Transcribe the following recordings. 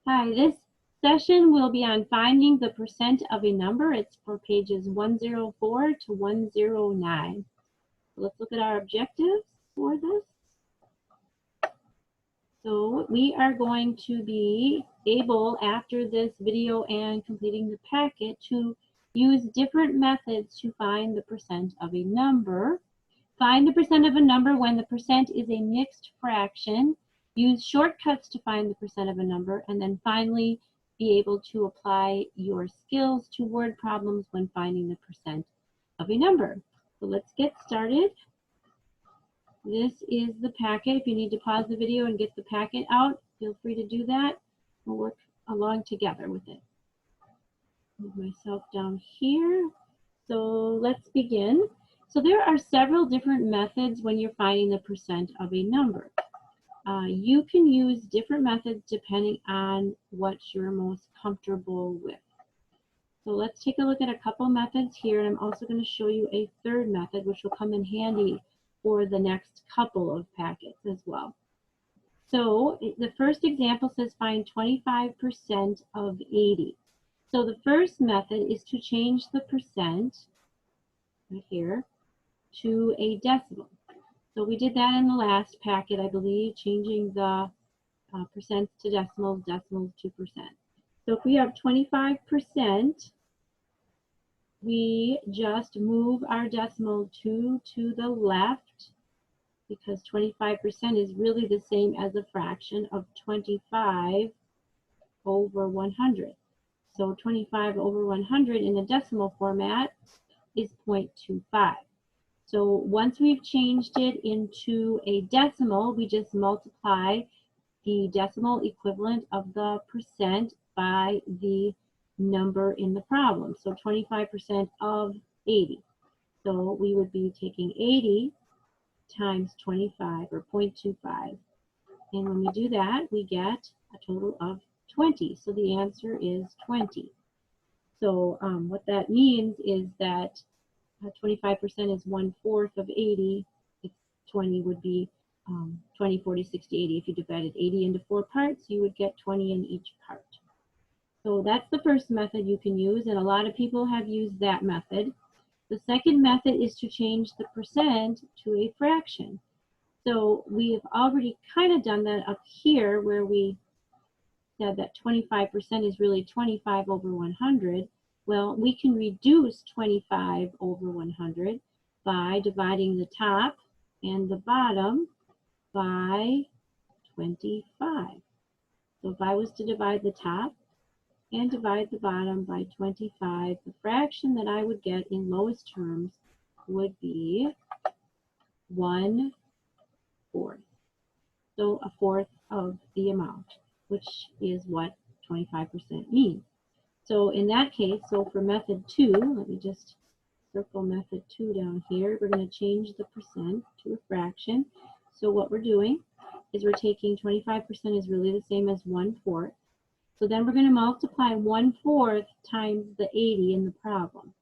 Hi, this session will be on finding the percent of a number. It's for pages 104 to 109. Let's look at our objectives for this. So we are going to be able, after this video and completing the packet, to use different methods to find the percent of a number. Find the percent of a number when the percent is a mixed fraction. Use shortcuts to find the percent of a number, and then finally be able to apply your skills to word problems when finding the percent of a number. So let's get started. This is the packet. If you need to pause the video and get the packet out, feel free to do that. We'll work along together with it. Move myself down here. So let's begin. So there are several different methods when you're finding the percent of a number. You can use different methods depending on what you're most comfortable with. So let's take a look at a couple methods here, and I'm also going to show you a third method which will come in handy for the next couple of packets as well. So the first example says find 25% of 80. So the first method is to change the percent right here to a decimal. So we did that in the last packet, I believe, changing the percents to decimals, decimals to percent. So if we have 25%, we just move our decimal 2 to the left, because 25% is really the same as a fraction of 25 over 100. So 25 over 100 in a decimal format is 0.25. So once we've changed it into a decimal, we just multiply the decimal equivalent of the percent by the number in the problem. So 25% of 80. So we would be taking 80 times 25, or 0.25. And when we do that, we get a total of 20. So the answer is 20. So what that means is that 25% is 1/4 of 80. If 20 would be 20, 40, 60, 80. If you divided 80 into 4 parts, you would get 20 in each part. So that's the first method you can use, and a lot of people have used that method. The second method is to change the percent to a fraction. So we've already kind of done that up here, where we said that 25% is really 25 over 100. Well, we can reduce 25 over 100 by dividing the top and the bottom by 25. So if I was to divide the top and divide the bottom by 25, the fraction that I would get in lowest terms would be 1/4. So 1/4 of the amount, which is what 25% means. So in that case, so for method 2, let me just circle method 2 down here. We're going to change the percent to a fraction. So what we're doing is we're taking 25% is really the same as 1/4. So then we're going to multiply 1/4 times the 80 in the problem.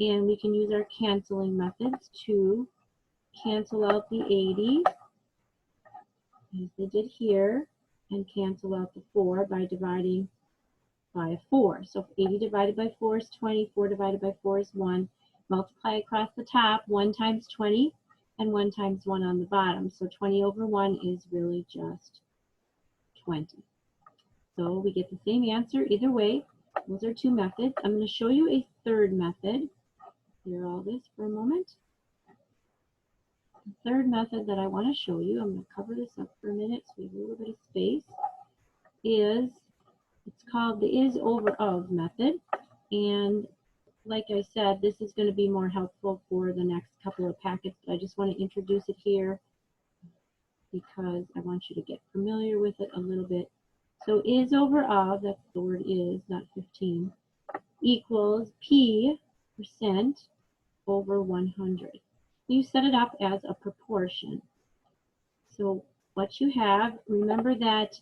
And we can use our canceling methods to cancel out the 80, as they did here, and cancel out the 4 by dividing by 4. So 80 divided by 4 is 20, 4 divided by 4 is 1. Multiply across the top, 1 times 20, and 1 times 1 on the bottom. So 20 over 1 is really just 20. So we get the same answer either way. Those are two methods. I'm going to show you a third method. Clear all this for a moment. The third method that I want to show you, I'm going to cover this up for a minute so we have a little bit of space, it's called the is over of method. And like I said, this is going to be more helpful for the next couple of packets, but I just want to introduce it here because I want you to get familiar with it a little bit. So is over of, that's the word is, not 15, equals p percent over 100. You set it up as a proportion. So what you have, remember that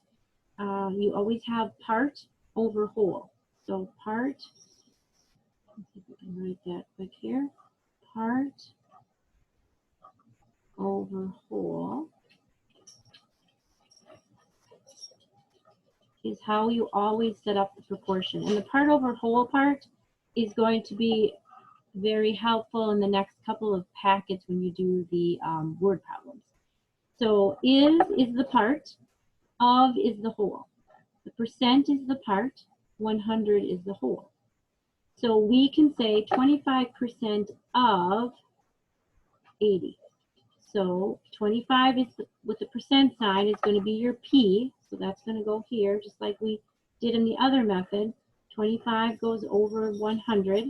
you always have part over whole. So part, let's see if we can write that quick here, part over whole is how you always set up the proportion. And the part over whole part is going to be very helpful in the next couple of packets when you do the word problems. So is the part, of is the whole. The percent is the part, 100 is the whole. So we can say 25% of 80. So 25 is with the percent sign is going to be your P. So that's going to go here, just like we did in the other method. 25 goes over 100,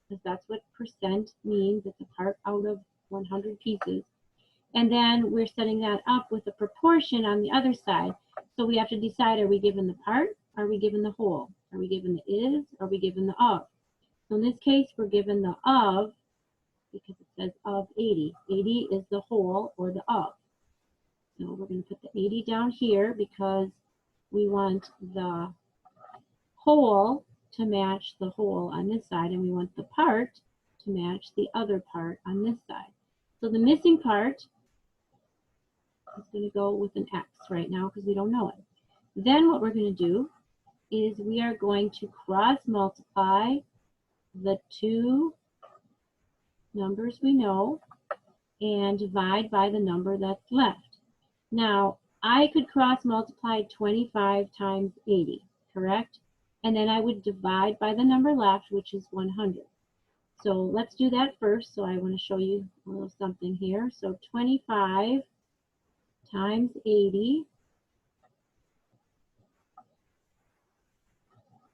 because that's what percent means. It's a part out of 100 pieces. And then we're setting that up with a proportion on the other side. So we have to decide, are we given the part? Are we given the whole? Are we given the is? Are we given the of? So in this case, we're given the of, because it says of 80. 80 is the whole or the of. So we're going to put the 80 down here because we want the whole to match the whole on this side, and we want the part to match the other part on this side. So the missing part is going to go with an X right now because we don't know it. Then what we're going to do is we are going to cross multiply the two numbers we know and divide by the number that's left. Now, I could cross multiply 25 times 80, correct? And then I would divide by the number left, which is 100. So let's do that first. So I want to show you a little something here. So 25 times 80.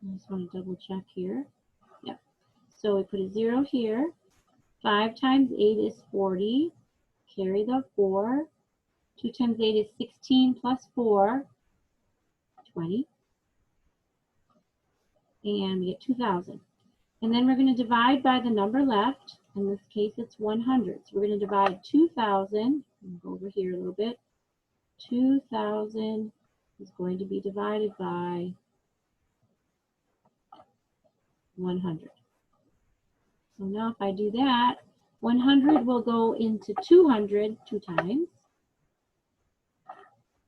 I just want to double check here. Yep. So we put a 0 here. 5 times 8 is 40. Carry the 4. 2 times 8 is 16 plus 4, 20. And we get 2,000. And then we're going to divide by the number left. In this case, it's 100. So we're going to divide 2,000. Go over here a little bit. 2,000 is going to be divided by 100. So now if I do that, 100 will go into 200 two times.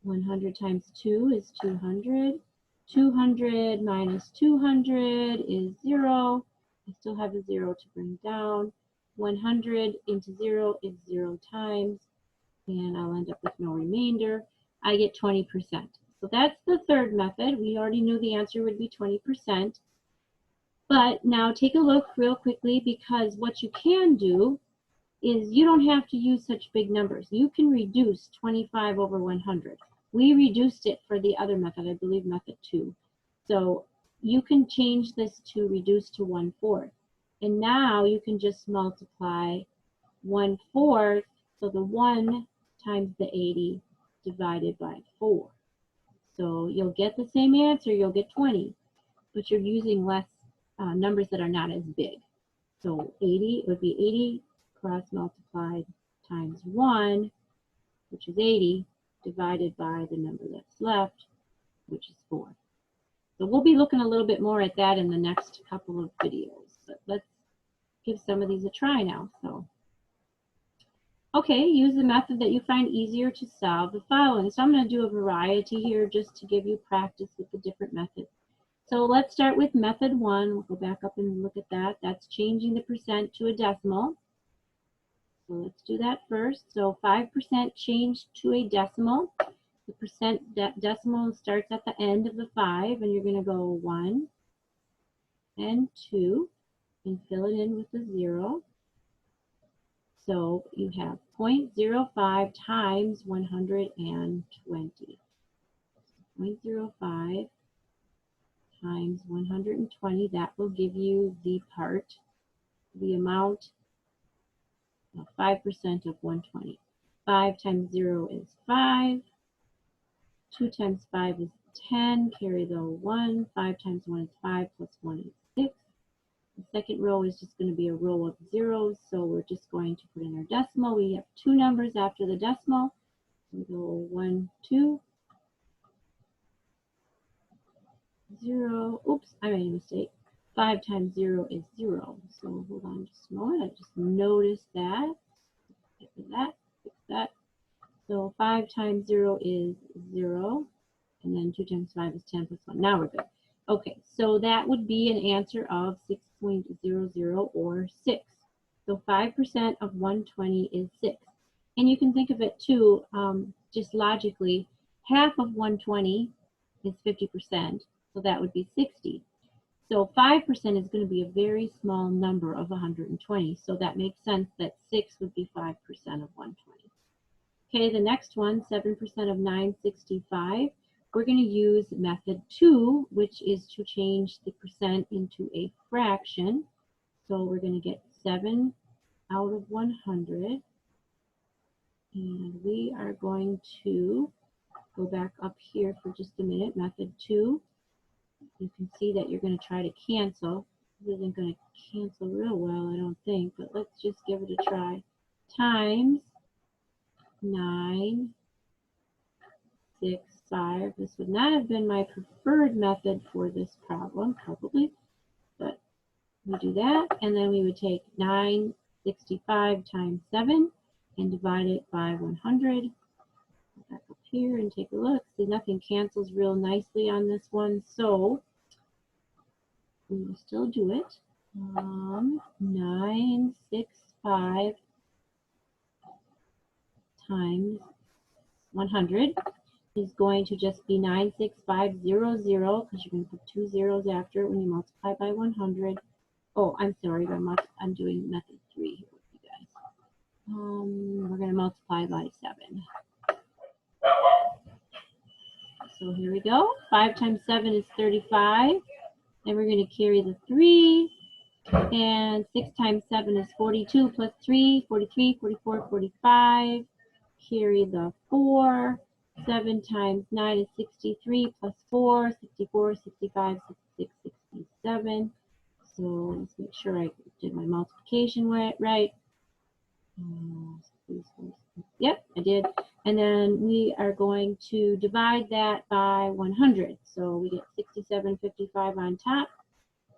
100 times 2 is 200. 200 minus 200 is 0. I still have a 0 to bring down. 100 into 0 is 0 times, and I'll end up with no remainder. I get 20%. So that's the third method. We already knew the answer would be 20%. But now take a look real quickly, because what you can do is you don't have to use such big numbers. You can reduce 25 over 100. We reduced it for the other method, I believe method 2. So you can change this to reduce to 1/4. And now you can just multiply 1/4, so the 1 times the 80 divided by 4. So you'll get the same answer, you'll get 20, but you're using less numbers that are not as big. So 80 would be 80 cross multiplied times 1, which is 80, divided by the number that's left, which is 4. So we'll be looking a little bit more at that in the next couple of videos. But let's give some of these a try now. So, okay, use the method that you find easier to solve the following. So I'm going to do a variety here just to give you practice with the different methods. So let's start with method 1. We'll go back up and look at that. That's changing the percent to a decimal. So let's do that first. So 5% changed to a decimal. The percent decimal starts at the end of the 5, and you're going to go 1 and 2 and fill it in with a 0. So you have 0.05 times 120. 0.05 times 120, that will give you the part, the amount of 5% of 120. 5 times 0 is 5. 2 times 5 is 10. Carry the 1. 5 times 1 is 5 plus 1 is 6. The second row is just going to be a row of zeros, so we're just going to put in our decimal. We have two numbers after the decimal. We go 1, 2, 0. Oops, I made a mistake. 5 times 0 is 0. So hold on just a moment. I just noticed that. Get rid of that. Fix that. So 5 times 0 is 0. And then 2 times 5 is 10 plus 1. Now we're good. Okay, so that would be an answer of 6.00 or 6. So 5% of 120 is 6. And you can think of it too, just logically, half of 120 is 50%, so that would be 60. So 5% is going to be a very small number of 120, so that makes sense that 6 would be 5% of 120. Okay, the next one, 7% of 965. We're going to use method 2, which is to change the percent into a fraction. So we're going to get 7 out of 100. And we are going to go back up here for just a minute, method 2. You can see that you're going to try to cancel. It isn't going to cancel real well, I don't think, but let's just give it a try. Times 9, 6, 5. This would not have been my preferred method for this problem, probably, but we do that, and then we would take 965 times 7 and divide it by 100. Go back up here and take a look. See, nothing cancels real nicely on this one, so we will still do it. 965 times 100 is going to just be 96500, because you're going to put 2 zeros after it when you multiply by 100. Oh, I'm sorry, I'm doing method 3 here with you guys. We're going to multiply by 7. So here we go. 5 times 7 is 35. And we're going to carry the 3. And 6 times 7 is 42 plus 3, 43, 44, 45. Carry the 4. 7 times 9 is 63 plus 4, 64, 65, 66, 67. So let's make sure I did my multiplication right. Yep, I did. And then we are going to divide that by 100. So we get 67.55 on top.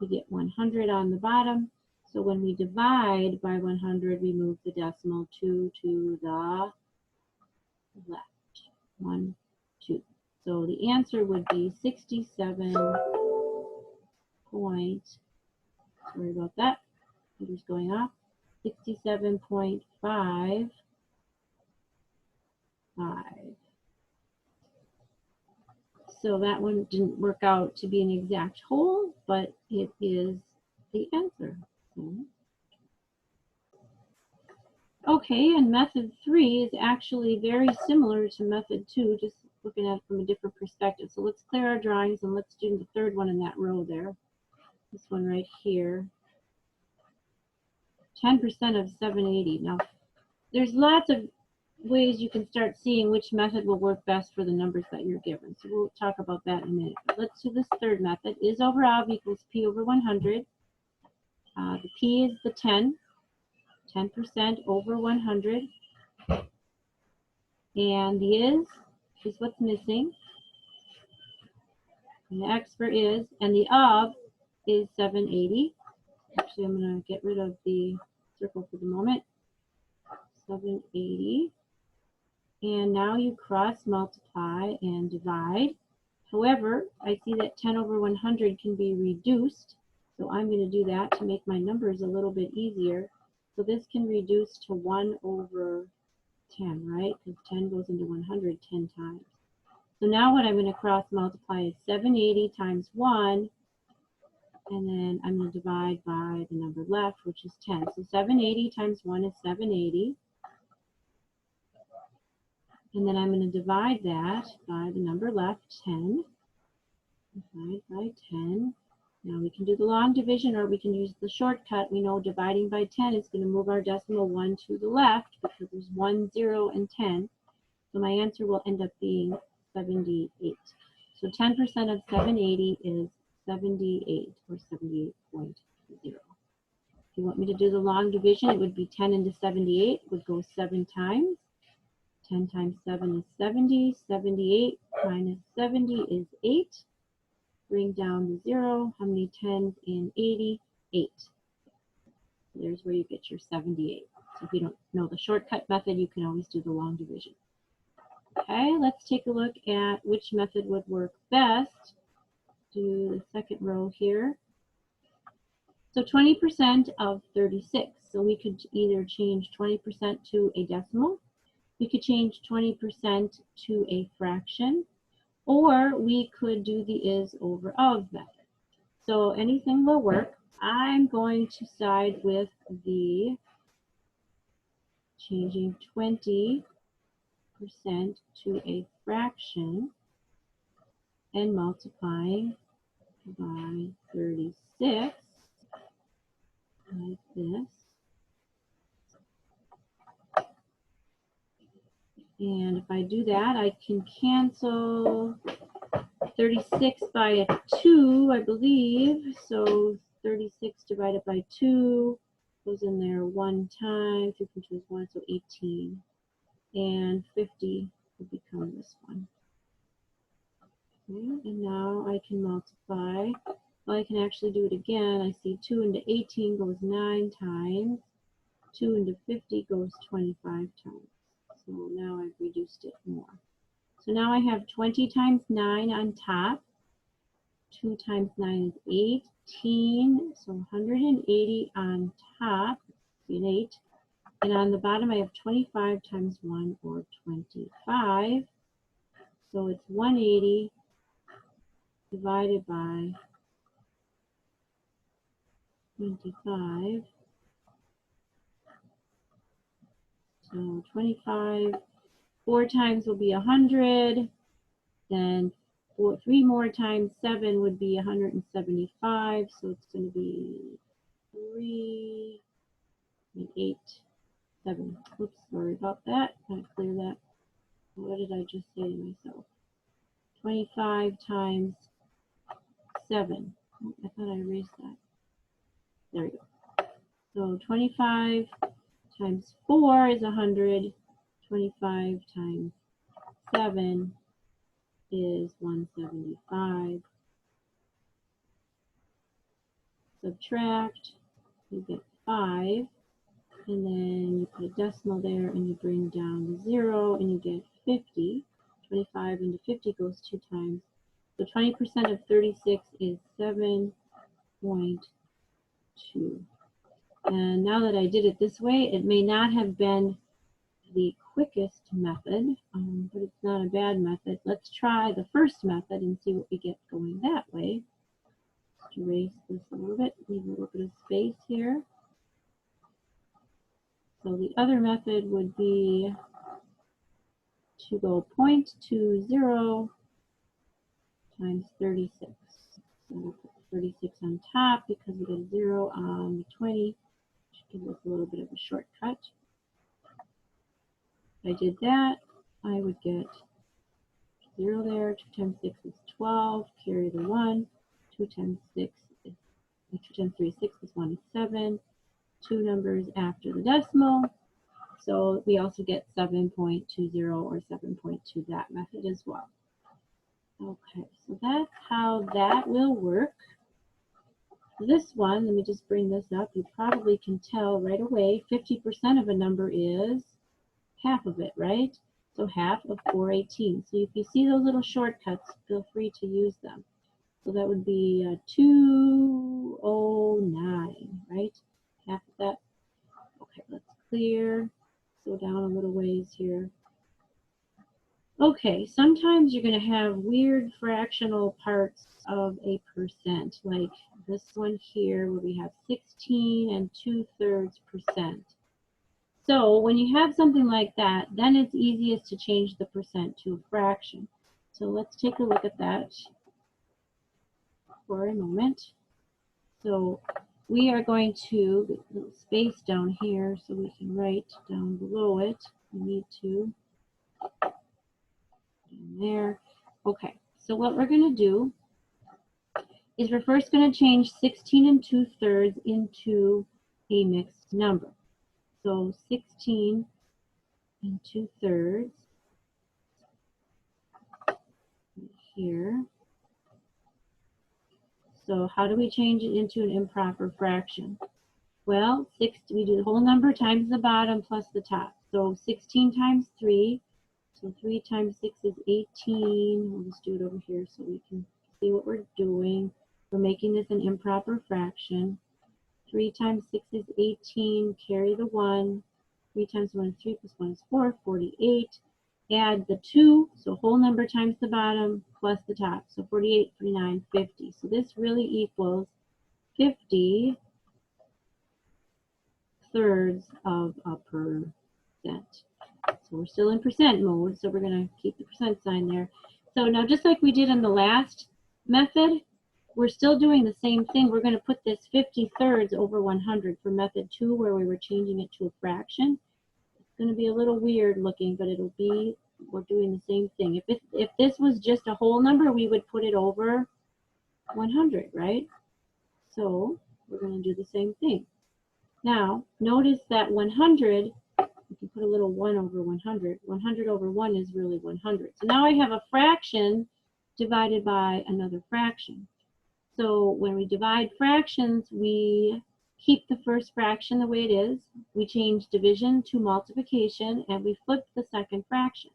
We get 100 on the bottom. So when we divide by 100, we move the decimal 2 to the left. 1, 2. So the answer would be 67 point, sorry about that, computer's going off, 67.55. So that one didn't work out to be an exact whole, but it is the answer. Okay, and method 3 is actually very similar to method 2, just looking at it from a different perspective. So let's clear our drawings and let's do the third one in that row there. This one right here. 10% of 780. Now, there's lots of ways you can start seeing which method will work best for the numbers that you're given. So we'll talk about that in a minute. But let's do this third method. Is over ob equals p over 100. The p is the 10. 10% over 100. And the is what's missing. And the x for is, and the of is 780. Actually, I'm going to get rid of the circle for the moment. 780. And now you cross multiply and divide. However, I see that 10 over 100 can be reduced. So I'm going to do that to make my numbers a little bit easier. So this can reduce to 1 over 10, right? Because 10 goes into 100 10 times. So now what I'm going to cross multiply is 780 times 1. And then I'm going to divide by the number left, which is 10. So 780 times 1 is 780. And then I'm going to divide that by the number left, 10. Divide by 10. Now we can do the long division or we can use the shortcut. We know dividing by 10 is going to move our decimal 1 to the left because there's 1, 0, and 10. So my answer will end up being 78. So 10% of 780 is 78 or 78.0. If you want me to do the long division, it would be 10 into 78 would go 7 times. 10 times 7 is 70. 78 minus 70 is 8. Bring down the 0. How many 10s in 80? 8. There's where you get your 78. So if you don't know the shortcut method, you can always do the long division. Okay, let's take a look at which method would work best. Do the second row here. So 20% of 36. So we could either change 20% to a decimal, we could change 20% to a fraction, or we could do the is over of method. So anything will work. I'm going to side with the changing 20% to a fraction and multiplying by 36 like this. And if I do that, I can cancel 36 by a 2, I believe. So 36 divided by 2 goes in there one time. 3 from 2 is 1, so 18. And 50 would become this one. Okay, and now I can multiply. Well, I can actually do it again. I see 2 into 18 goes 9 times. 2 into 50 goes 25 times. So now I've reduced it more. So now I have 20 times 9 on top. 2 times 9 is 18. So 180 on top, an 8. And on the bottom I have 25 times 1, or 25. So it's 180 divided by 25. So 25, 4 times will be 100. Then 3 more times 7 would be 175. So it's going to be 3, 8, 7. Oops, sorry about that. Gotta clear that. What did I just say to myself? 25 times 7. Oh, I thought I erased that. There we go. So 25 times 4 is 100. 25 times 7 is 175. Subtract, you get 5. And then you put a decimal there and you bring down the 0 and you get 50. 25 into 50 goes 2 times. So 20% of 36 is 7.2. And now that I did it this way, it may not have been the quickest method, but it's not a bad method. Let's try the first method and see what we get going that way. Just erase this a little bit, leave a little bit of space here. So the other method would be to go 0.20 times 36. So we'll put 36 on top because we got a 0 on the 20, which gives us a little bit of a shortcut. If I did that, I would get 0 there. 2 times 6 is 12. Carry the 1. 2 times 6 is 2 times 3 is 6. This 1 is 7. 2 numbers after the decimal. So we also get 7.20 or 7.2 that method as well. Okay, so that's how that will work. This one, let me just bring this up. You probably can tell right away 50% of a number is half of it, right? So half of 418. So if you see those little shortcuts, feel free to use them. So that would be 209, right? Half of that. Okay, let's clear. Go down a little ways here. Okay, sometimes you're going to have weird fractional parts of a percent, like this one here where we have 16 2/3%. So when you have something like that, then it's easiest to change the percent to a fraction. So let's take a look at that for a moment. So we are going to put a little space down here so we can write down below it. We need to. There. Okay, so what we're going to do is we're first going to change 16 2/3 into a mixed number. So 16 2/3 here. So how do we change it into an improper fraction? Well, we do the whole number times the bottom plus the top. So 16 times 3 So 3 times 6 is 18. We'll just do it over here so we can see what we're doing. We're making this an improper fraction. 3 times 6 is 18. Carry the 1. 3 times 1 is 3 plus 1 is 4. 48. Add the 2, so whole number times the bottom plus the top. So 48, 49, 50. So this really equals 50 thirds of a percent. So we're still in percent mode, so we're going to keep the percent sign there. So now just like we did in the last method, we're still doing the same thing. We're going to put this 50 thirds over 100 for method 2 where we were changing it to a fraction. It's going to be a little weird looking, but it'll be, we're doing the same thing. If this was just a whole number, we would put it over 100, right? So we're going to do the same thing. Now, notice that 100, you can put a little 1 over 100. 100 over 1 is really 100. So now I have a fraction divided by another fraction. So when we divide fractions, we keep the first fraction the way it is. We change division to multiplication, and we flip the second fraction.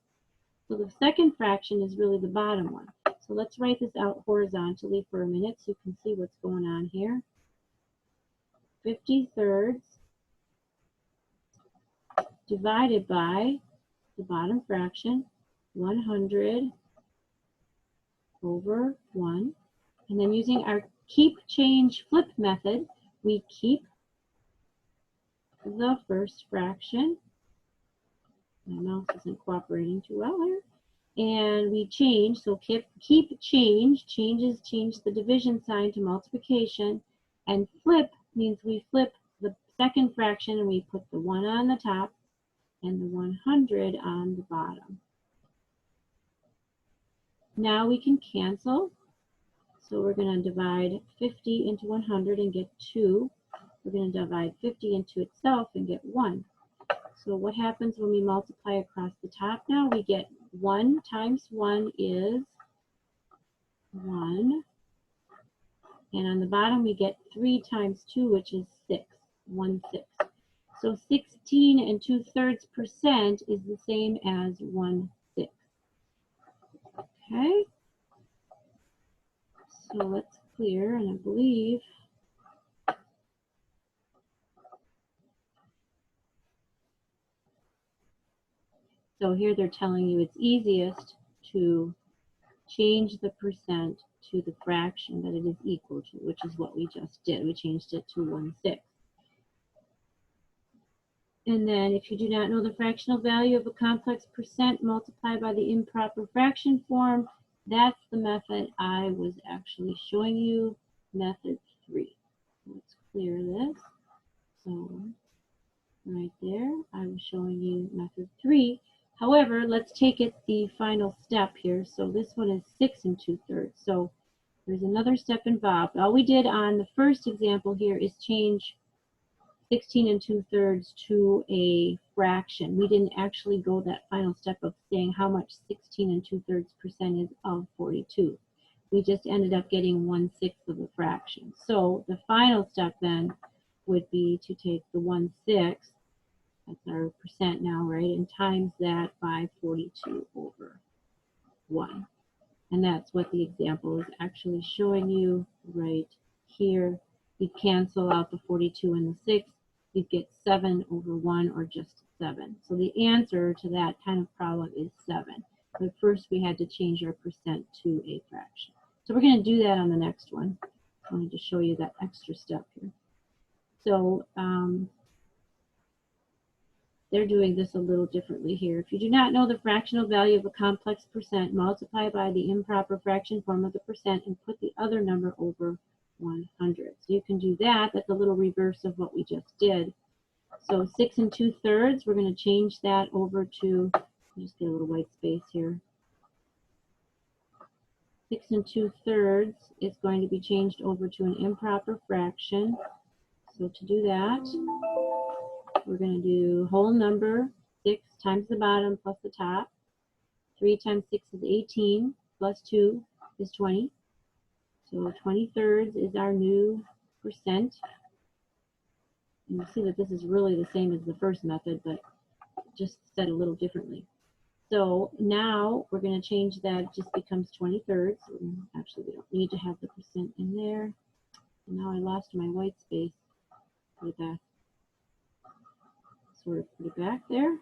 So the second fraction is really the bottom one. So let's write this out horizontally for a minute so you can see what's going on here. 50 thirds divided by the bottom fraction, 100 over 1. And then using our keep, change, flip method, we keep the first fraction. My mouse isn't cooperating too well here. And we change, so keep change, change the division sign to multiplication. And flip means we flip the second fraction and we put the 1 on the top and the 100 on the bottom. Now we can cancel. So we're going to divide 50 into 100 and get 2. We're going to divide 50 into itself and get 1. So what happens when we multiply across the top now? We get 1 times 1 is 1. And on the bottom we get 3 times 2, which is 6. 1/6. So 16 2/3% is the same as 1/6. Okay. So let's clear, and I believe so here they're telling you it's easiest to change the percent to the fraction that it is equal to, which is what we just did. We changed it to 1/6. And then if you do not know the fractional value of a complex percent multiplied by the improper fraction form, that's the method I was actually showing you, method 3. Let's clear this. So right there, I was showing you method 3. However, let's take it the final step here. So this one is 6 2/3. So there's another step involved. All we did on the first example here is change 16 2/3 to a fraction. We didn't actually go that final step of saying how much 16 2/3% is of 42. We just ended up getting 1/6 of a fraction. So the final step then would be to take the 1/6, that's our percent now, right, and times that by 42 over 1. And that's what the example is actually showing you right here. You cancel out the 42 and the 6. You get 7 over 1, or just 7. So the answer to that kind of problem is 7. But first we had to change our percent to a fraction. So we're going to do that on the next one. I wanted to show you that extra step here. So they're doing this a little differently here. If you do not know the fractional value of a complex percent, multiply by the improper fraction form of the percent and put the other number over 100. So you can do that. That's a little reverse of what we just did. So 6 2/3, we're going to change that over to, just get a little white space here. 6 2/3 is going to be changed over to an improper fraction. So to do that, we're going to do whole number, 6 times the bottom plus the top. 3 times 6 is 18, plus 2 is 20. So 20 thirds is our new percent. And you see that this is really the same as the first method, but just said a little differently. So now we're going to change that. It just becomes 20/3. Actually, we don't need to have the percent in there. And now I lost my white space. Put it back. Sort of put it back there.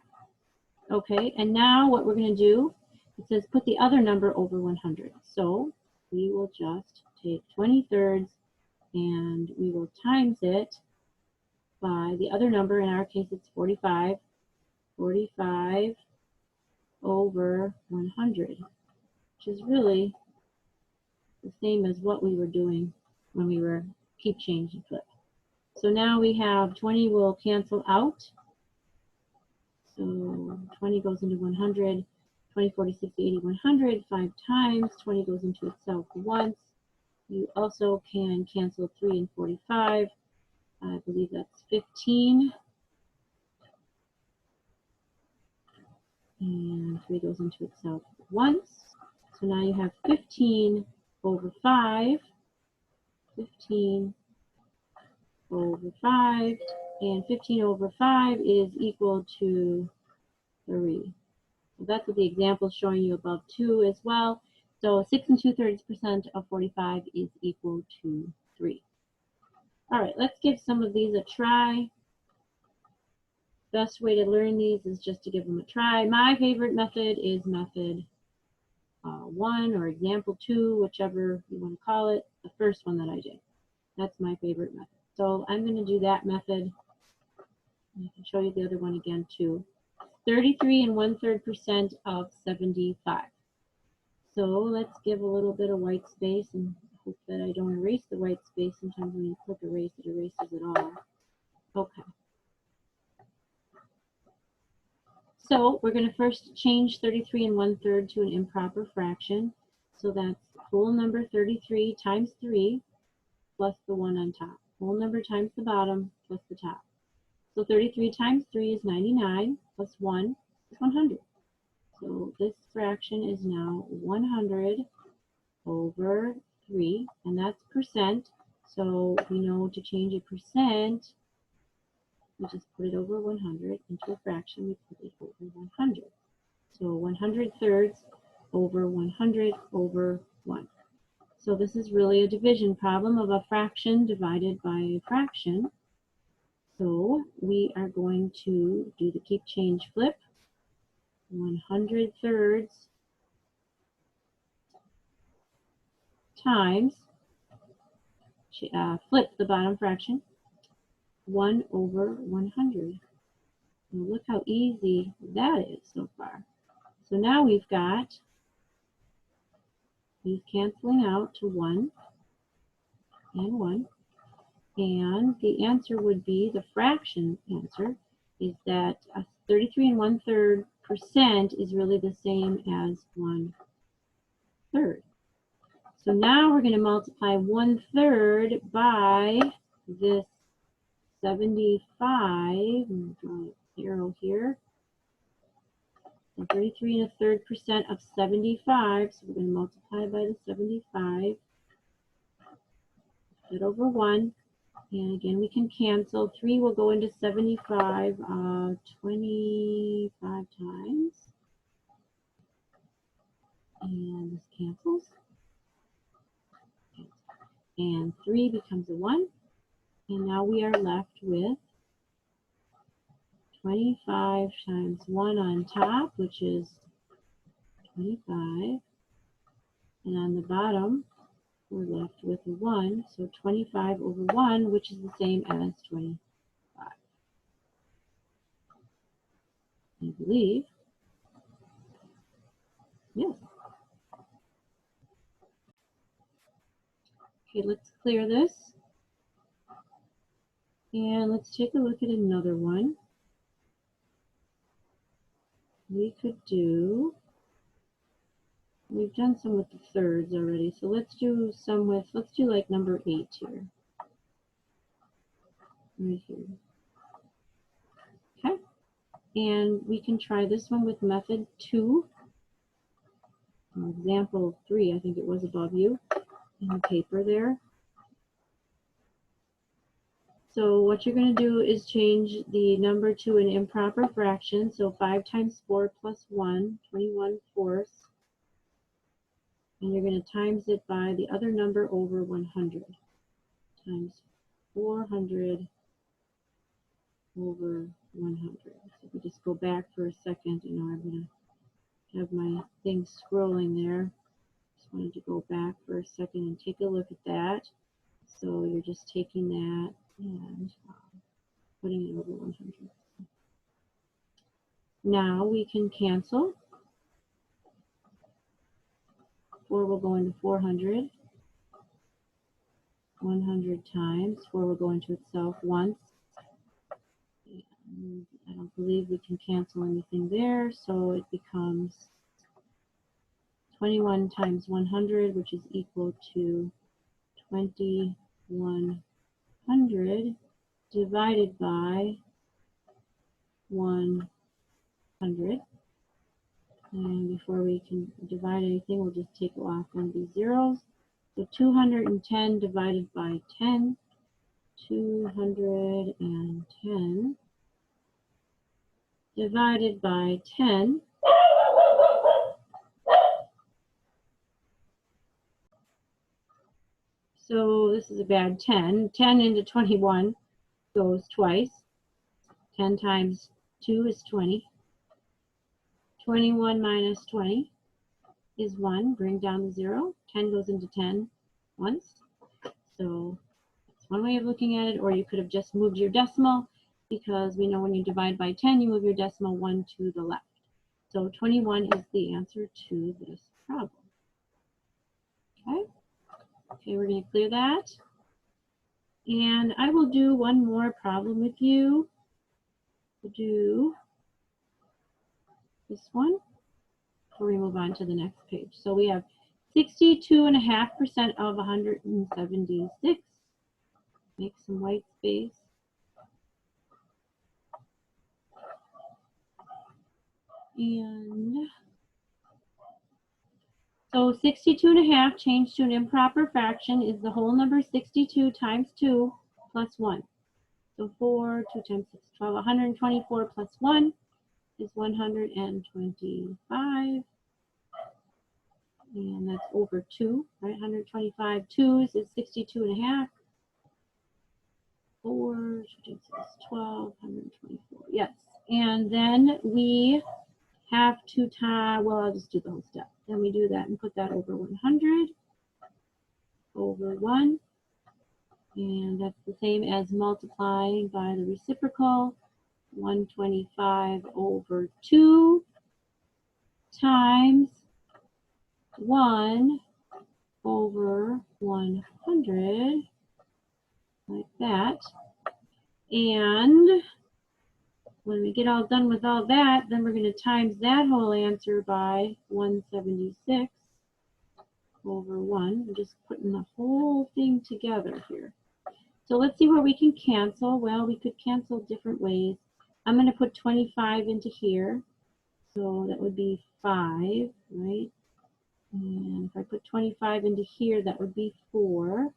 Okay, and now what we're going to do, it says put the other number over 100. So we will just take 20/3 and we will times it by the other number. In our case, it's 45. 45 over 100, which is really the same as what we were doing when we were keep, change, and flip. So now we have 20 will cancel out. So 20 goes into 100. 20, 40, 60, 80, 100, 5 times. 20 goes into itself once. You also can cancel 3 and 45. I believe that's 15. And 3 goes into itself once. So now you have 15 over 5. 15 over 5. And 15 over 5 is equal to 3. So that's what the example is showing you above 2 as well. So 6 2/3% of 45 is equal to 3. All right, let's give some of these a try. Best way to learn these is just to give them a try. My favorite method is method 1 or example 2, whichever you want to call it, the first one that I did. That's my favorite method. So I'm going to do that method. I can show you the other one again too. 33 1/3% of 75. So let's give a little bit of white space and hope that I don't erase the white space. Sometimes when you click erase, it erases it all. Okay. So we're going to first change 33 1/3 to an improper fraction. So that's whole number 33 times 3 plus the 1 on top. Whole number times the bottom plus the top. So 33 times 3 is 99 plus 1 is 100. So this fraction is now 100 over 3, and that's percent. So we know to change a percent, we just put it over 100 into a fraction. We put it over 100. So 100/3 over 100 over 1. So this is really a division problem of a fraction divided by a fraction. So we are going to do the keep, change, flip. 100/3 times, flip the bottom fraction, 1 over 100. And look how easy that is so far. So now we've got these canceling out to 1 and 1. And the answer would be, the fraction answer is that 33 1/3% is really the same as 1/3. So now we're going to multiply 1/3 by this 75. I'm going to draw an arrow here. So 33 1/3% of 75. So we're going to multiply by the 75. Put over 1. And again, we can cancel. 3 will go into 75 25 times. And this cancels. And 3 becomes a 1. And now we are left with 25 times 1 on top, which is 25. And on the bottom, we're left with a 1. So 25 over 1, which is the same as 25. I believe. Yes. Okay, let's clear this. And let's take a look at another one. We could do, we've done some with the thirds already, so let's do some with, let's do like number 8 here. Right here. Okay. And we can try this one with method 2. Example 3, I think it was above you in the paper there. So what you're going to do is change the number to an improper fraction. So 5 times 4 plus 1, 21/4. And you're going to times it by the other number over 100. Times 400 over 100. So if we just go back for a second, you know, I'm going to have my thing scrolling there. Just wanted to go back for a second and take a look at that. So you're just taking that and putting it over 100. Now we can cancel. 4 will go into 400. 100 times. 4 will go into itself once. And I don't believe we can cancel anything there, so it becomes 21 times 100, which is equal to 2100 divided by 100. And before we can divide anything, we'll just take off one of these zeros. So 210 divided by 10, 210 divided by 10. So this is a bad 10. 10 into 21 goes twice. 10 times 2 is 20. 21 minus 20 is 1. Bring down the 0. 10 goes into 10 once. So that's one way of looking at it. Or you could have just moved your decimal, because we know when you divide by 10, you move your decimal 1 to the left. So 21 is the answer to this problem. Okay, we're going to clear that. And I will do one more problem with you. We'll do this one before we move on to the next page. So we have 62.5% of 176. Make some white space. And so 62.5 changed to an improper fraction is the whole number 62 times 2 plus 1. So 4, 2 times 6, 12, 124 plus 1 is 125. And that's over 2, right? 125 twos is 62.5. 4, 2 times 6, 12, 124. Yes. And then we have to tie, well, I'll just do the whole step. Then we do that and put that over 100 over 1. And that's the same as multiplying by the reciprocal. 125 over 2 times 1 over 100, like that. And when we get all done with all that, then we're going to times that whole answer by 176 over 1. I'm just putting the whole thing together here. So let's see where we can cancel. Well, we could cancel different ways. I'm going to put 25 into here. So that would be 5, right? And if I put 25 into here, that would be 4.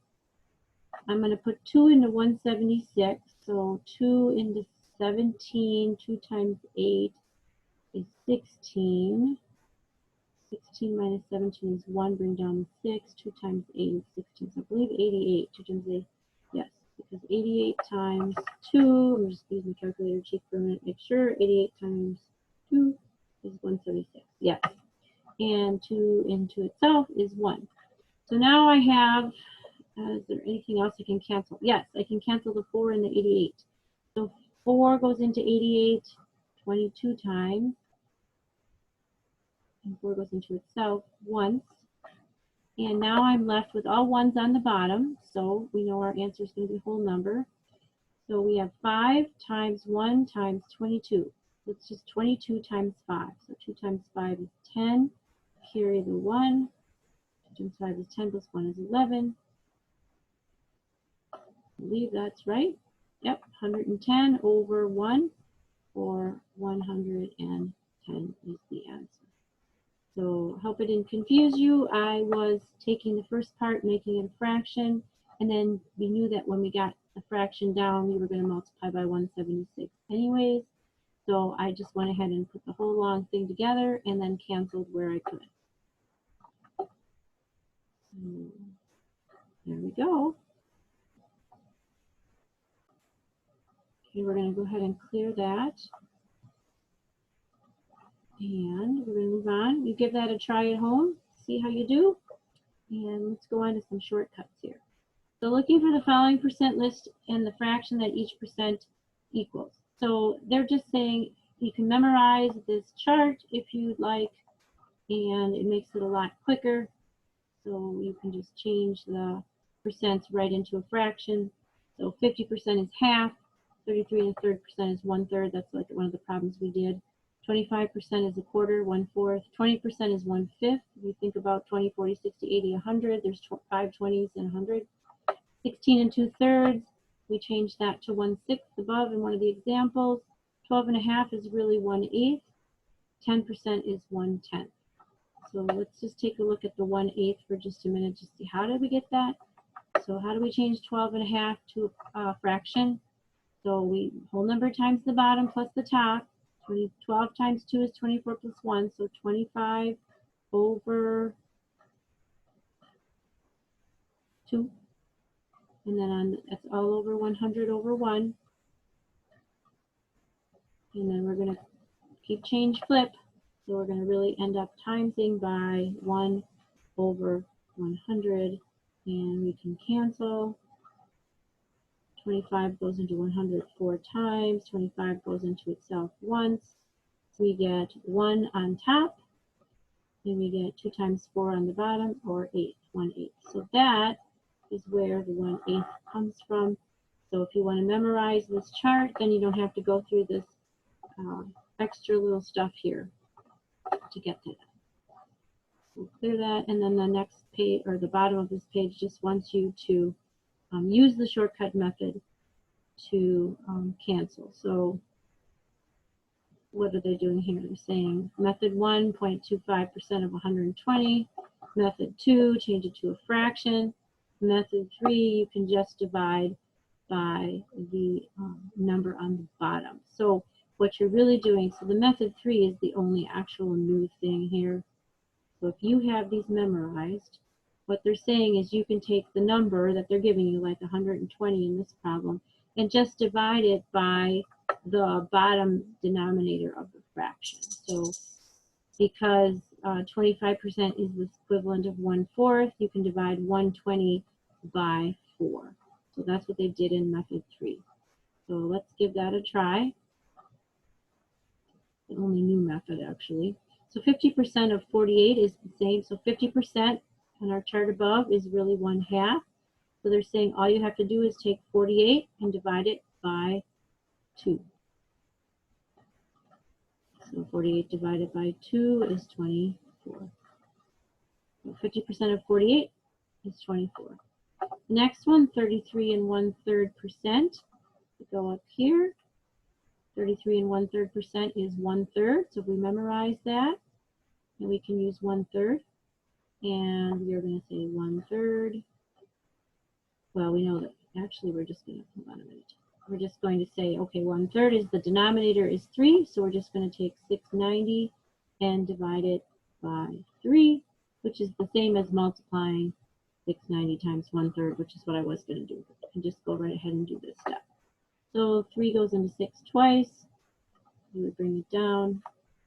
I'm going to put 2 into 176. So 2 into 17, 2 times 8 is 16. 16 minus 17 is 1. Bring down 6. 2 times 8 is 16. So I believe 88. 2 times 8. Yes, because 88 times 2, I'm just using my calculator cheek for a minute, make sure. 88 times 2 is 176. Yes. And 2 into itself is 1. So now I have, is there anything else I can cancel? Yes, I can cancel the 4 and the 88. So 4 goes into 88 22 times. And 4 goes into itself once. And now I'm left with all ones on the bottom. So we know our answer is going to be whole number. So we have 5 times 1 times 22. It's just 22 times 5. So 2 times 5 is 10. Carry the 1. 2 times 5 is 10 plus 1 is 11. I believe that's right. Yep, 110 over 1, or 110 is the answer. So hope it didn't confuse you. I was taking the first part, making it a fraction, And then we knew that when we got the fraction down, we were going to multiply by 176 anyways. So I just went ahead and put the whole long thing together and then canceled where I could. So there we go. Okay, we're going to go ahead and clear that. And we're going to move on. You give that a try at home, see how you do. And let's go on to some shortcuts here. So looking for the following percent list and the fraction that each percent equals. So they're just saying you can memorize this chart if you'd like, and it makes it a lot quicker. So you can just change the percents right into a fraction. So 50% is half, 33 1/3% is 1/3. That's like one of the problems we did. 25% is a quarter, 1/4. 20% is 1/5. If you think about 20, 40, 60, 80, 100, there's 5 20s in 100. 16 2/3, we changed that to 1/6 above in one of the examples. 12 1/2 is really 1/8. 10% is 1/10. So let's just take a look at the 1/8 for just a minute to see how did we get that. So how do we change 12 1/2 to a fraction? So we whole number times the bottom plus the top. 12 times 2 is 24 plus 1, so 25 over 2. And then that's all over 100 over 1. And then we're going to keep change flip. So we're going to really end up timesing by 1 over 100. And we can cancel. 25 goes into 100 4 times. 25 goes into itself once. We get 1 on top. And we get 2 times 4 on the bottom, or 8, 1/8. So that is where the 1/8 comes from. So if you want to memorize this chart, then you don't have to go through this extra little stuff here to get to that. We'll clear that, and then the next page, or the bottom of this page, just wants you to use the shortcut method to cancel. So what are they doing here? They're saying method 1, 0.25% of 120. Method 2, change it to a fraction. Method 3, you can just divide by the number on the bottom. So what you're really doing, so the method 3 is the only actual new thing here. So if you have these memorized, what they're saying is you can take the number that they're giving you, like 120 in this problem, and just divide it by the bottom denominator of the fraction. So because 25% is the equivalent of 1/4, you can divide 120 by 4. So that's what they did in method 3. So let's give that a try. The only new method, actually. So 50% of 48 is the same. So 50% on our chart above is really 1/2. So they're saying all you have to do is take 48 and divide it by 2. So 48 divided by 2 is 24. So 50% of 48 is 24. The next one, 33 1/3%. We go up here. 33 1/3% is 1/3. So if we memorize that, and we can use 1/3. And we're going to say 1/3. Well, we know that actually we're just going to, hold on a minute. We're just going to say, okay, 1/3 is the denominator is 3. So we're just going to take 690 and divide it by 3, which is the same as multiplying 690 times 1/3, which is what I was going to do. I can just go right ahead and do this step. So 3 goes into 6 twice. We would bring it down.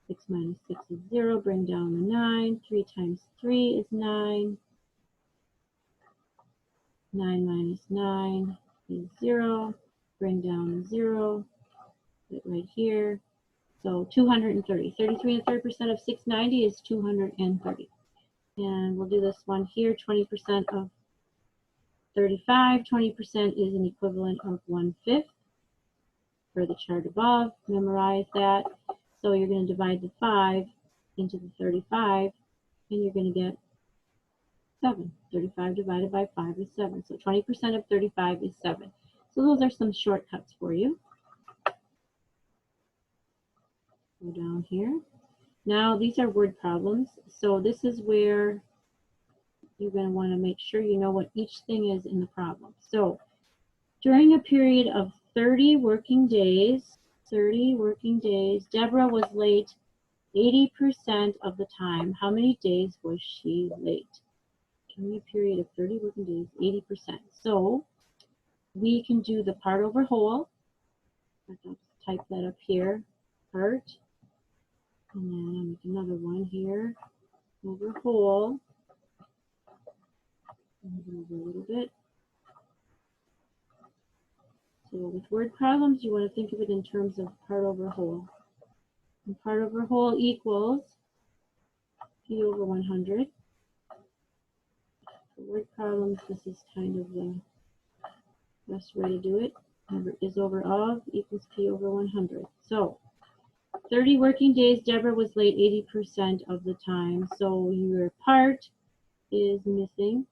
6 minus 6 is 0. Bring down the 9. 3 times 3 is 9. 9 minus 9 is 0. Bring down a 0. Put it right here. So 230. 33 1/3% of 690 is 230. And we'll do this one here. 20% of 35. 20% is an equivalent of 1/5. For the chart above, memorize that. So you're going to divide the 5 into the 35, and you're going to get 7. 35 divided by 5 is 7. So 20% of 35 is 7. So those are some shortcuts for you. Go down here. Now these are word problems. So this is where you're going to want to make sure you know what each thing is in the problem. So during a period of 30 working days, Deborah was late 80% of the time. How many days was she late? During a period of 30 working days, 80%. So we can do the part over whole. I'll type that up here, part. And then I'll make another one here, over whole. Move it over a little bit. So with word problems, you want to think of it in terms of part over whole. And part over whole equals P over 100. For word problems, this is kind of the best way to do it. Is over of equals P over 100. So 30 working days, Deborah was late 80% of the time. So your part is missing.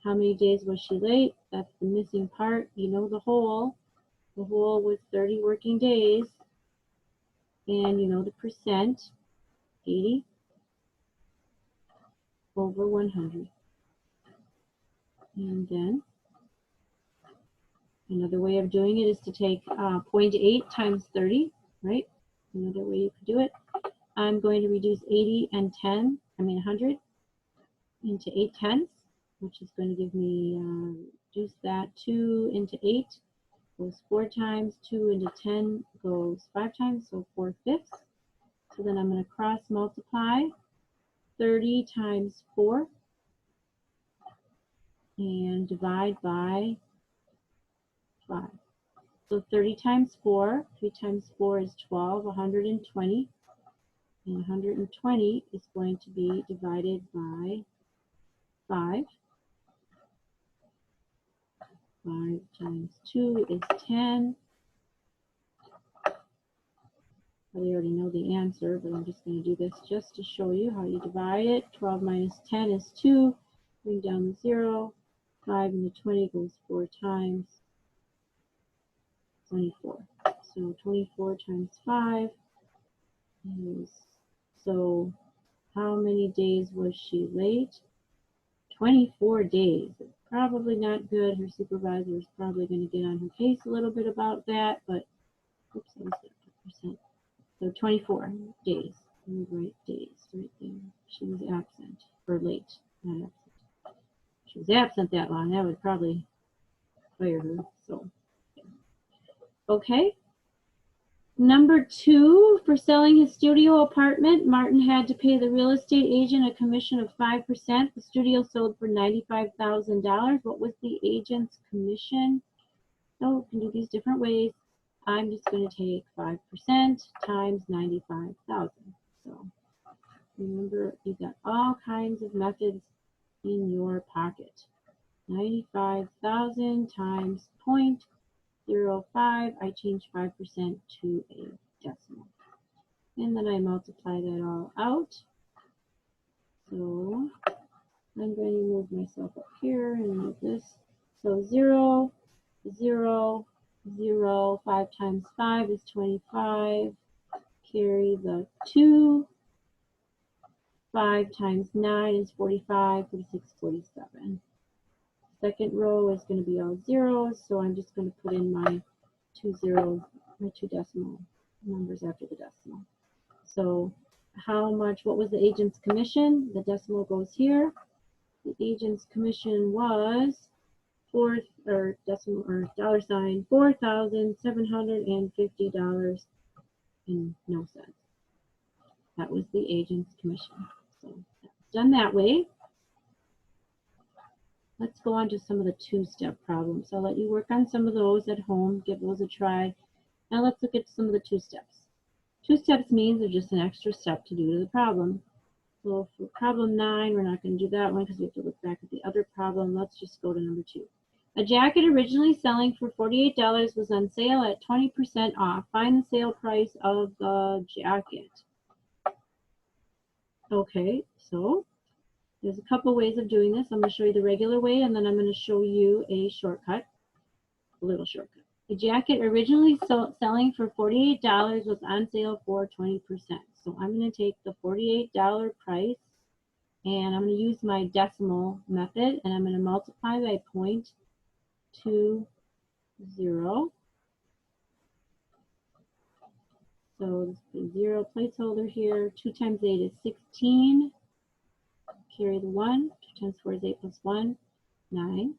How many days was she late? That's the missing part. You know the whole. The whole was 30 working days. And you know the percent, 80 over 100. And then another way of doing it is to take 0.8 times 30, right? Another way you could do it. I'm going to reduce 80 and 100 into 8 tenths, which is going to give me, reduce that 2 into 8 goes 4 times, 2 into 10 goes 5 times, so 4/5. So then I'm going to cross multiply 30 times 4 and divide by 5. So 30 times 4, 3 times 4 is 12, 120. And 120 is going to be divided by 5. 5 times 2 is 10. Probably already know the answer, but I'm just going to do this just to show you how you divide it. 12 minus 10 is 2. Bring down the 0. 5 into 20 goes 4 times. 24. So 24 times 5 is, so how many days was she late? 24 days. Probably not good. Her supervisor is probably going to get on her case a little bit about that, but oops, I missed that %. So 24 days. Right, days right there. She was absent, or late, not absent. If she was absent that long, that would probably fire her. So, okay. Number 2, for selling his studio apartment, Martin had to pay the real estate agent a commission of 5%. The studio sold for $95,000. What was the agent's commission? So we can do these different ways. I'm just going to take 5% times 95,000. So remember, you've got all kinds of methods in your pocket. 95,000 times 0.05. I change 5% to a decimal. And then I multiply that all out. So I'm going to move myself up here and move this. So 0, 0, 0, 5 times 5 is 25. Carry the 2. 5 times 9 is 45, 46, 47. Second row is going to be all zeros, so I'm just going to put in my 2 zeros, my 2 decimal numbers after the decimal. So how much, what was the agent's commission? The decimal goes here. The agent's commission was $4,750 and no cents. That was the agent's commission. So that's done that way. Let's go on to some of the 2-step problems. I'll let you work on some of those at home, give those a try. Now let's look at some of the 2 steps. 2 steps means there's just an extra step to do to the problem. So for problem 9, we're not going to do that one because we have to look back at the other problem. Let's just go to number 2. A jacket originally selling for $48 was on sale at 20% off. Find the sale price of the jacket. Okay, so there's a couple ways of doing this. I'm going to show you the regular way, and then I'm going to show you a shortcut, a little shortcut. The jacket originally selling for $48 was on sale for 20%. So I'm going to take the $48 price And I'm going to use my decimal method, and I'm going to multiply by 0.20. So let's put 0 placeholder here. 2 times 8 is 16. Carry the 1. 2 times 4 is 8 plus 1, 9.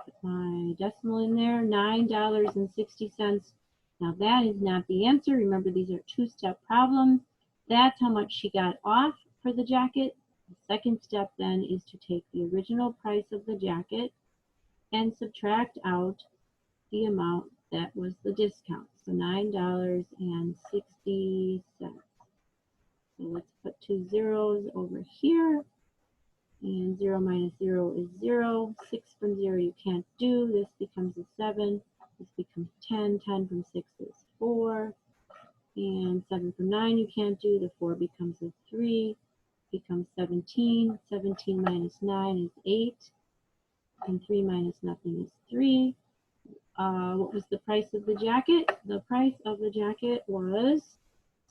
Put my decimal in there, $9.60. Now that is not the answer. Remember, these are two-step problems. That's how much she got off for the jacket. The second step then is to take the original price of the jacket and subtract out the amount that was the discount. So $9.60. So let's put 2 zeros over here. And 0 minus 0 is 0. 6 from 0 you can't do. This becomes a 7. This becomes 10. 10 from 6 is 4. And 7 from 9 you can't do. The 4 becomes a 3. Becomes 17. 17 minus 9 is 8. And 3 minus nothing is 3. What was the price of the jacket? The price of the jacket was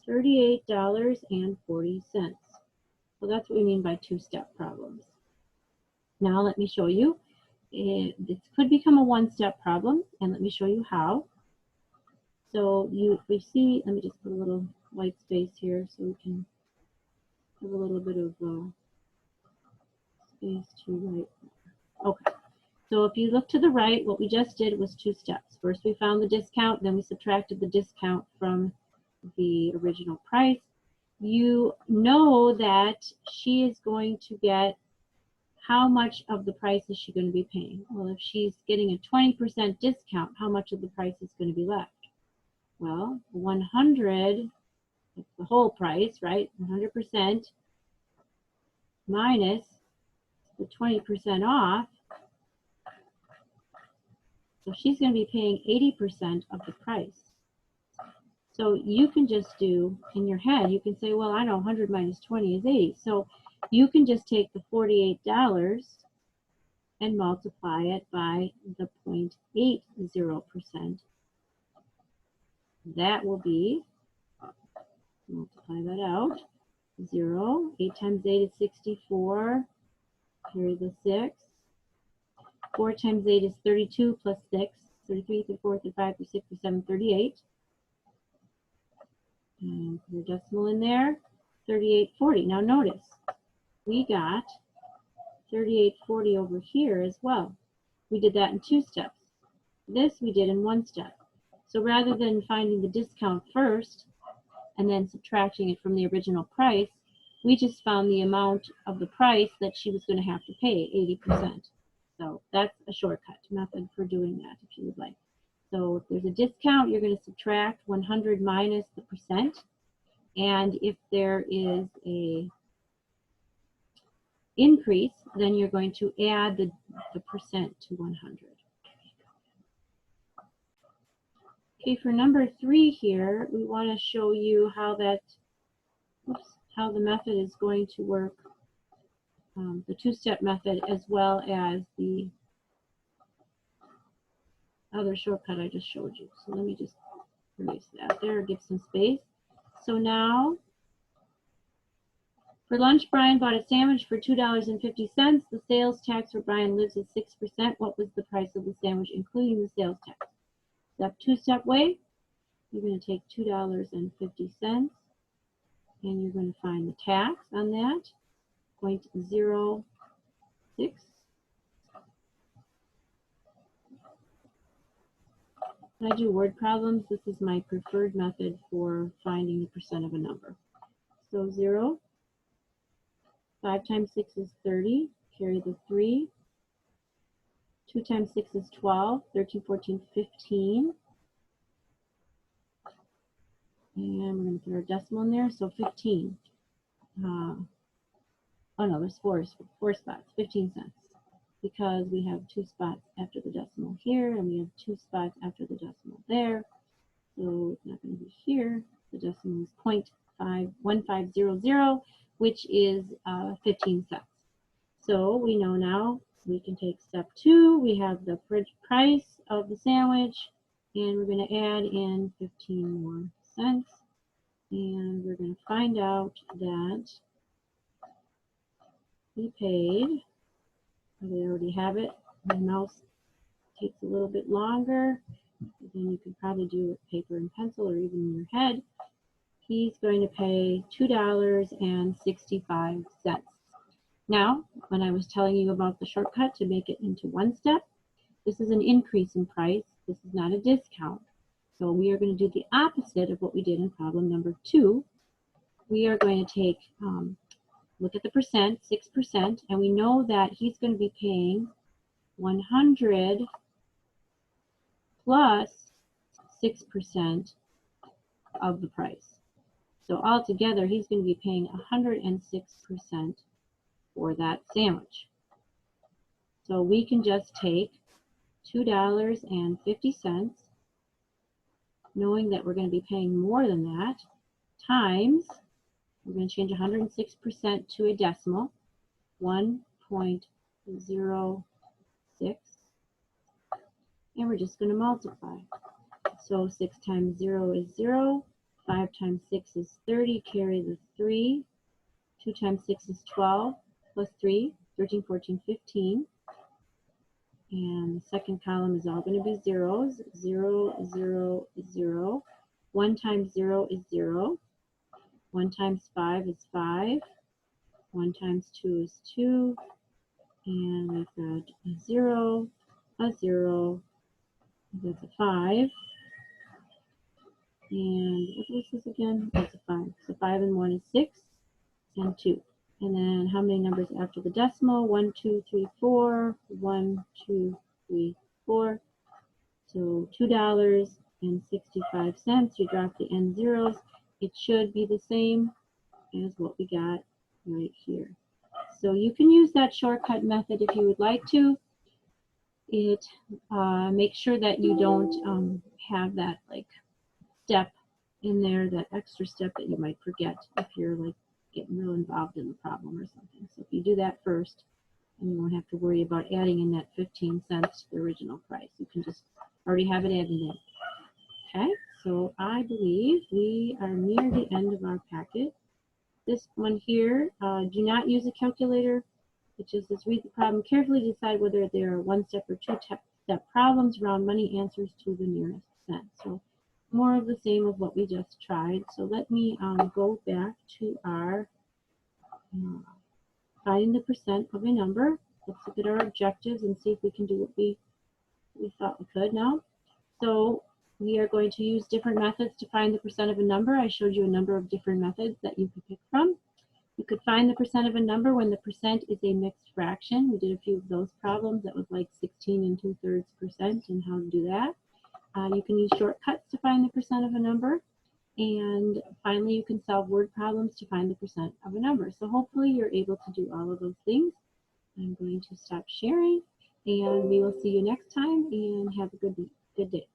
$38.40. So that's what we mean by two-step problems. Now let me show you. This could become a one-step problem, and let me show you how. So we see, let me just put a little white space here so we can have a little bit of space to write. Okay. So if you look to the right, what we just did was two steps. First we found the discount, then we subtracted the discount from the original price. You know that she is going to get, how much of the price is she going to be paying? Well, if she's getting a 20% discount, how much of the price is going to be left? Well, 100, that's the whole price, right? 100% minus the 20% off. So she's going to be paying 80% of the price. So you can just do, in your head, you can say, well, I know 100 minus 20 is 80. So you can just take the $48 and multiply it by the 0.80%. That will be, multiply that out, 0. 8 times 8 is 64. Carry the 6. 4 times 8 is 32 plus 6. 33, 34, 35, 36, 37, 38. And put your decimal in there. 38.40. Now notice, we got 38.40 over here as well. We did that in two steps. This we did in one step. So rather than finding the discount first and then subtracting it from the original price, we just found the amount of the price that she was going to have to pay, 80%. So that's a shortcut method for doing that if you would like. So if there's a discount, you're going to subtract 100 minus the percent. And if there is a increase, then you're going to add the percent to 100. Okay, for number 3 here, we want to show you how that, how the method is going to work, the two-step method, as well as the other shortcut I just showed you. So let me just erase that there, give some space. So now, for lunch, Brian bought a sandwich for $2.50. The sales tax for Brian lives at 6%. What was the price of the sandwich, including the sales tax? That two-step way, you're going to take $2.50, and you're going to find the tax on that, 0.06. When I do word problems, this is my preferred method for finding the percent of a number. So 0, 5 times 6 is 30, carry the 3. 2 times 6 is 12, 13, 14, 15. And we're going to put our decimal in there, so 15. Oh no, there's four spots, 15 cents. Because we have 2 spots after the decimal here, and we have 2 spots after the decimal there. So it's not going to be here. The decimal is 0.1500, which is 15 cents. So we know now we can take step 2. We have the price of the sandwich, and we're going to add in 15 more cents. And we're going to find out that he paid, they already have it. My mouse takes a little bit longer. Then you can probably do it with paper and pencil or even in your head. He's going to pay $2.65. Now, when I was telling you about the shortcut to make it into one step, this is an increase in price. This is not a discount. So we are going to do the opposite of what we did in problem number 2. We are going to take, look at the percent, 6%, and we know that he's going to be paying 100 plus 6% of the price. So altogether, he's going to be paying 106% for that sandwich. So we can just take $2.50, knowing that we're going to be paying more than that, times, we're going to change 106% to a decimal, 1.06, and we're just going to multiply. So 6 times 0 is 0, 5 times 6 is 30, carry the 3, 2 times 6 is 12, plus 3, 13, 14, 15. And the second column is all going to be zeros, 0, 0, 0. 1 times 0 is 0. 1 times 5 is 5. 1 times 2 is 2. And we've got a 0, that's a 5. And what was this again? That's a 5. So 5 and 1 is 6, and 2. And then how many numbers after the decimal? 1, 2, 3, 4. 1, 2, 3, 4. So $2.65. You drop the end zeros. It should be the same as what we got right here. So you can use that shortcut method if you would like to. It makes sure that you don't have that like step in there, that extra step that you might forget if you're like getting real involved in the problem or something. So if you do that first, and you won't have to worry about adding in that 15 cents to the original price. You can just already have it added in. Okay, so I believe we are near the end of our packet. This one here, do not use a calculator. It just says read the problem carefully, decide whether they are one-step or two-step problems, round money answers to the nearest cent. So more of the same of what we just tried. So let me go back to our finding the percent of a number. Let's look at our objectives and see if we can do what we thought we could now. So we are going to use different methods to find the percent of a number. I showed you a number of different methods that you could pick from. You could find the percent of a number when the percent is a mixed fraction. We did a few of those problems. That was like 16 2/3% and how to do that. You can use shortcuts to find the percent of a number. And finally, you can solve word problems to find the percent of a number. So hopefully you're able to do all of those things. I'm going to stop sharing, and we will see you next time, and have a good day.